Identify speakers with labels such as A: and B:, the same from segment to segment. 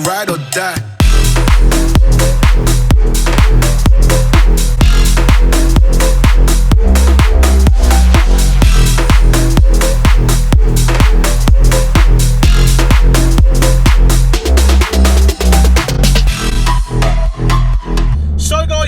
A: ride or die.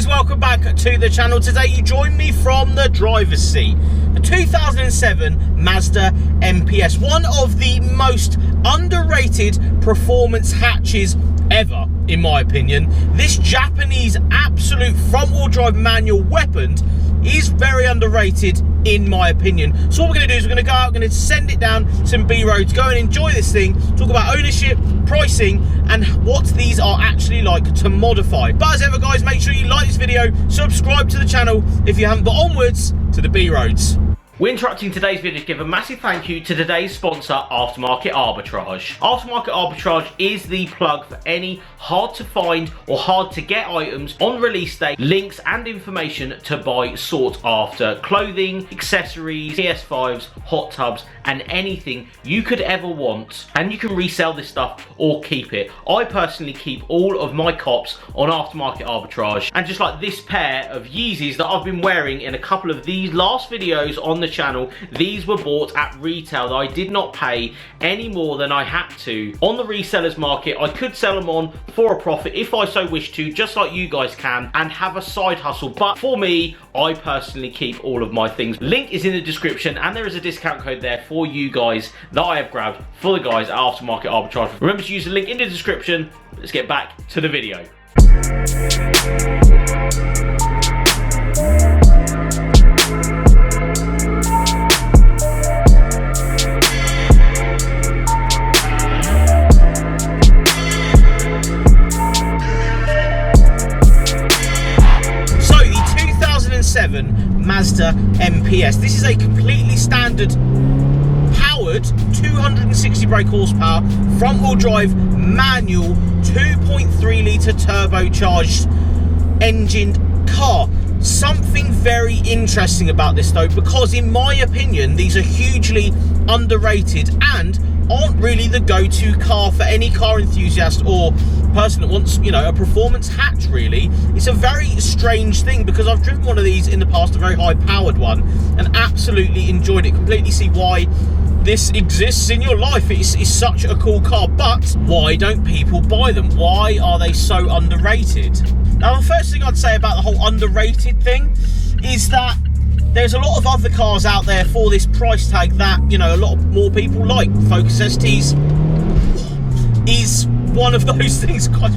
B: Welcome back to the channel. Today you join me from the driver's seat. The 2007 Mazda MPS, one of the most underrated performance hatches ever, in my opinion. This Japanese absolute front-wheel drive manual weapon is very underrated in my opinion. So what we're going to do is we're going to go out, we're going to send it down some B roads, go and enjoy this thing, talk about ownership, pricing, and what these are actually like to modify. But as ever guys, make sure you like this video, subscribe to the channel if you haven't, but onwards to the B roads. We're interrupting today's video to give a massive thank you to today's sponsor, Aftermarket Arbitrage. Aftermarket Arbitrage is the plug for any hard to find or hard to get items on release day, links and information to buy sought after clothing, accessories, PS5s, hot tubs, and anything you could ever want. And you can resell this stuff or keep it. I personally keep all of my cops on Aftermarket Arbitrage. And just like this pair of Yeezys that I've been wearing in a couple of these last videos on the channel, these were bought at retail. I did not pay any more than I had to. On the resellers market, I could sell them on for a profit if I so wish to, just like you guys can, and have a side hustle. But for me, I personally keep all of my things. Link is in the description, and there is a discount code there for you guys that I have grabbed for the guys at Aftermarket Arbitrage. Remember to use the link in the description. Let's get back to the video. Mazda MPS. This is a completely standard powered 260 brake horsepower front wheel drive manual 2.3 litre turbocharged engined car. Something very interesting about this though, because in my opinion these are hugely underrated and aren't really the go-to car for any car enthusiast or person that wants, you know, a performance hatch really. It's a very strange thing because I've driven one of these in the past, a very high-powered one, and absolutely enjoyed it. Completely see why this exists in your life. It's such a cool car, but why don't people buy them? Why are they so underrated? Now, the first thing I'd say about the whole underrated thing is that there's a lot of other cars out there for this price tag that, you know, a lot more people like. Focus STs is one of those things. God,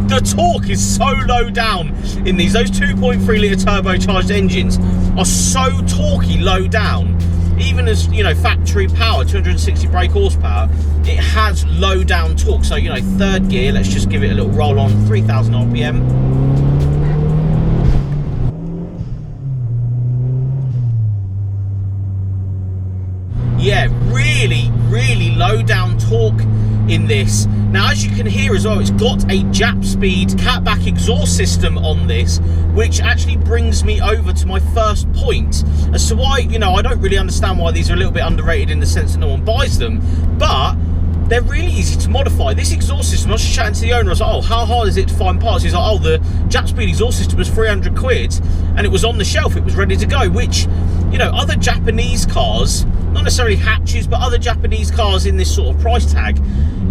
B: the torque is so low down in these. Those 2.3 litre turbocharged engines are so torquey low down. Even as, you know, factory power, 260 brake horsepower, it has low down torque. So, you know, third gear, let's just give it a little roll on, 3,000 RPM. Yeah, really low down torque in this. Now, as you can hear as well, it's got a Jap speed catback exhaust system on this, which actually brings me over to my first point as to why, you know, I don't really understand why these are a little bit underrated in the sense that no one buys them, but they're really easy to modify. This exhaust system, I was just chatting to the owner, I was like, oh, how hard is it to find parts? He's like, oh, the Jap speed exhaust system was 300 quid and it was on the shelf, it was ready to go, which, you know, other Japanese cars, not necessarily hatches, but other Japanese cars in this sort of price tag,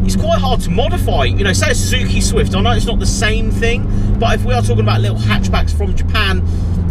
B: it's quite hard to modify. You know, say a Suzuki Swift, I know it's not the same thing, but if we are talking about little hatchbacks from Japan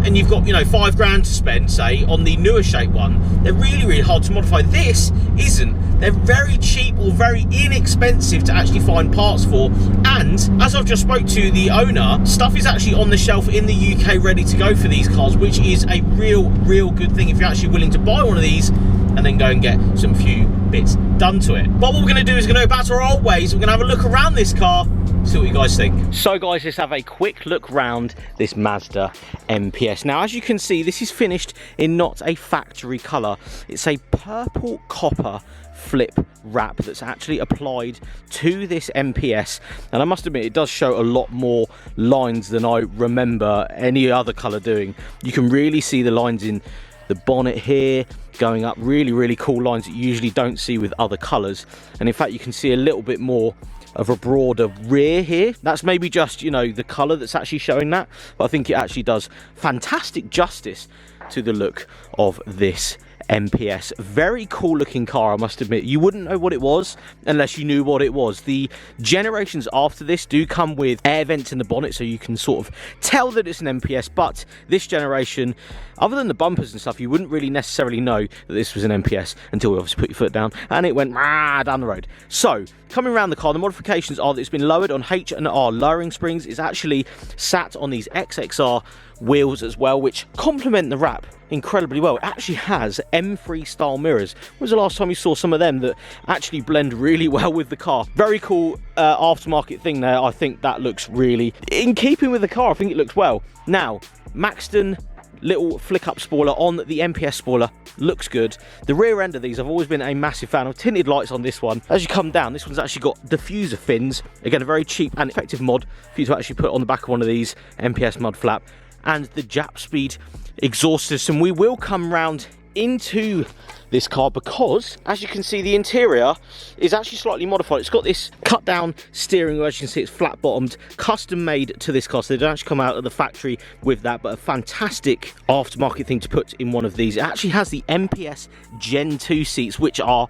B: and you've got, you know, £5 grand to spend, say, on the newer shape one, they're really hard to modify. This isn't. They're very cheap or very inexpensive to actually find parts for, and as I've just spoke to the owner, stuff is actually on the shelf in the UK ready to go for these cars, which is a real good thing if you're actually willing to buy one of these and then go and get some few bits done to it. But what we're going to do is we're going to go back to our old ways. We're going to have a look around this car, see what you guys think. So guys, let's have a quick look round this Mazda MPS. Now, as you can see, this is finished in not a factory colour. It's a purple copper flip wrap that's actually applied to this MPS, and I must admit it does show a lot more lines than I remember any other colour doing. You can really see the lines in the bonnet here going up, really cool lines that you usually don't see with other colours, and in fact you can see a little bit more of a broader rear here. That's maybe just, you know, the colour that's actually showing that, but I think it actually does fantastic justice to the look of this MPS. Very cool looking car, I must admit. You wouldn't know what it was unless you knew what it was. The generations after this do come with air vents in the bonnet, so you can sort of tell that it's an MPS, but this generation, other than the bumpers and stuff, you wouldn't really necessarily know that this was an MPS until we obviously put your foot down and it went down the road. So coming around the car, the modifications are that it's been lowered on H&R lowering springs. It's actually sat on these XXR wheels as well, which complement the wrap incredibly well. It actually has M3 style mirrors. When was the last time you saw some of them that actually blend really well with the car? Very cool aftermarket thing there. I think that looks really in keeping with the car. I think it looks well. Now, Maxton little flick up spoiler on the MPS spoiler looks good. The rear end of these, I've always been a massive fan of. Tinted lights on this one. As you come down, this one's actually got diffuser fins. Again, a very cheap and effective mod for you to actually put on the back of one of these, MPS mud flap. And the Jap Speed exhaust system. We will come round into this car because, as you can see, the interior is actually slightly modified. It's got this cut down steering wheel. As you can see, it's flat bottomed, custom made to this car, so they don't actually come out of the factory with that, but a fantastic aftermarket thing to put in one of these. It actually has the MPS Gen 2 seats, which are,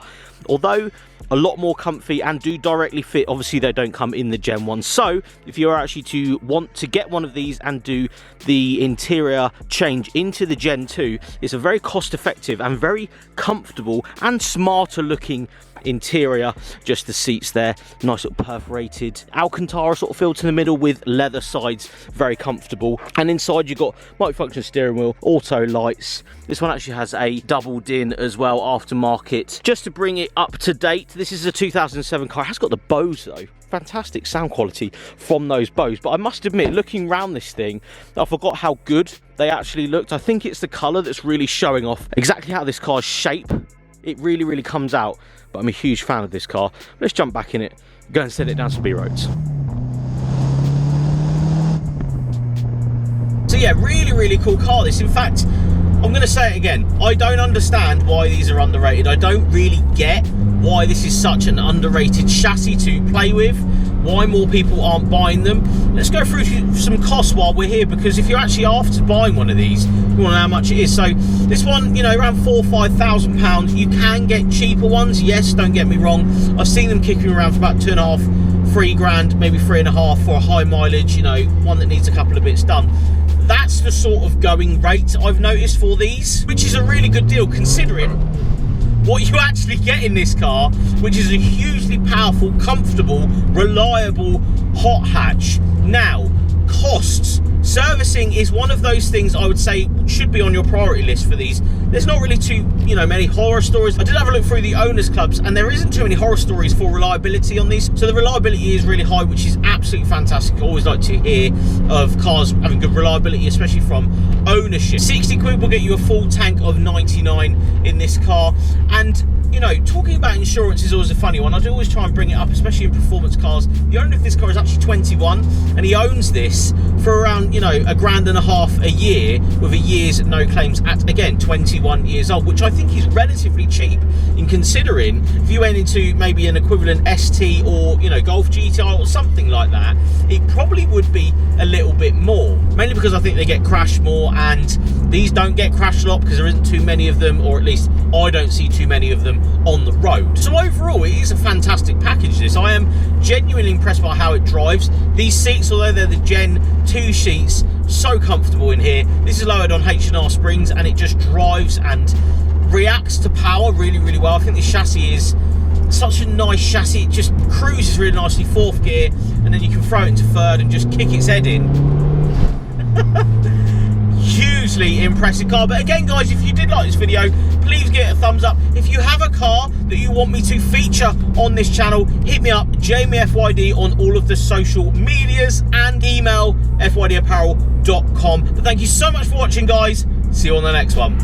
B: although a lot more comfy and do directly fit, obviously they don't come in the Gen 1. So if you're actually to want to get one of these and do the interior change into the Gen 2, it's a very cost effective and very comfortable and smarter looking interior. Just the seats there, nice little perforated Alcantara sort of feel to the middle with leather sides, very comfortable. And inside you've got multifunction steering wheel, auto lights. This one actually has a double din as well, aftermarket. Just to bring it up to date, this is a 2007 car. It has got the Bose though. Fantastic sound quality from those Bose, but I must admit, looking around this thing, I forgot how good they actually looked. I think it's the colour that's really showing off exactly how this car's shape. It really comes out, but I'm a huge fan of this car. Let's jump back in it, go and set it down some B roads. So yeah, really cool car this. In fact, I'm going to say it again, I don't understand why these are underrated. I don't really get why this is such an underrated chassis to play with, why more people aren't buying them. Let's go through some costs while we're here, because if you're actually after buying one of these, you want to know how much it is. So this one, you know, around £4,000 or £5,000. You can get cheaper ones, yes, don't get me wrong. I've seen them kicking around for about £2.5, £3,000, maybe £3.5 for a high mileage, you know, one that needs a couple of bits done. That's the sort of going rate I've noticed for these, which is a really good deal considering what you actually get in this car, which is a hugely powerful, comfortable, reliable hot hatch. Now, costs. Servicing is one of those things I would say should be on your priority list for these. There's not really too, you know, many horror stories. I did have a look through the owners clubs and there isn't too many horror stories for reliability on these. So the reliability is really high, which is absolutely fantastic. I always like to hear of cars having good reliability, especially from ownership. 60 quid will get you a full tank of 99 in this car. And you know, talking about insurance is always a funny one. I do always try and bring it up, especially in performance cars. The owner of this car is actually 21 and he owns this for around, you know, £1.5 a year with a year's no claims at, again, 21 years old, which I think is relatively cheap in considering if you went into maybe an equivalent ST or, you know, Golf GTI or something like that, it probably would be a little bit more. Mainly because I think they get crashed more, and these don't get crashed a lot because there isn't too many of them, or at least I don't see too many of them on the road. So overall, it is a fantastic package, this. I am genuinely impressed by how it drives. These seats, although they're the Gen 2 seats, so comfortable in here. This is lowered on H&R springs and it just drives and reacts to power really well. I think this chassis is such a nice chassis. It just cruises really nicely, 4th gear, and then you can throw it into 3rd and just kick its head in. Hugely impressive car. But again, guys, if you did like this video, please give it a thumbs up. If you have a car that you want me to feature on this channel, hit me up, JamieFYD, on all of the social medias, and email fyapparel.com. But thank you so much for watching, guys. See you on the next one.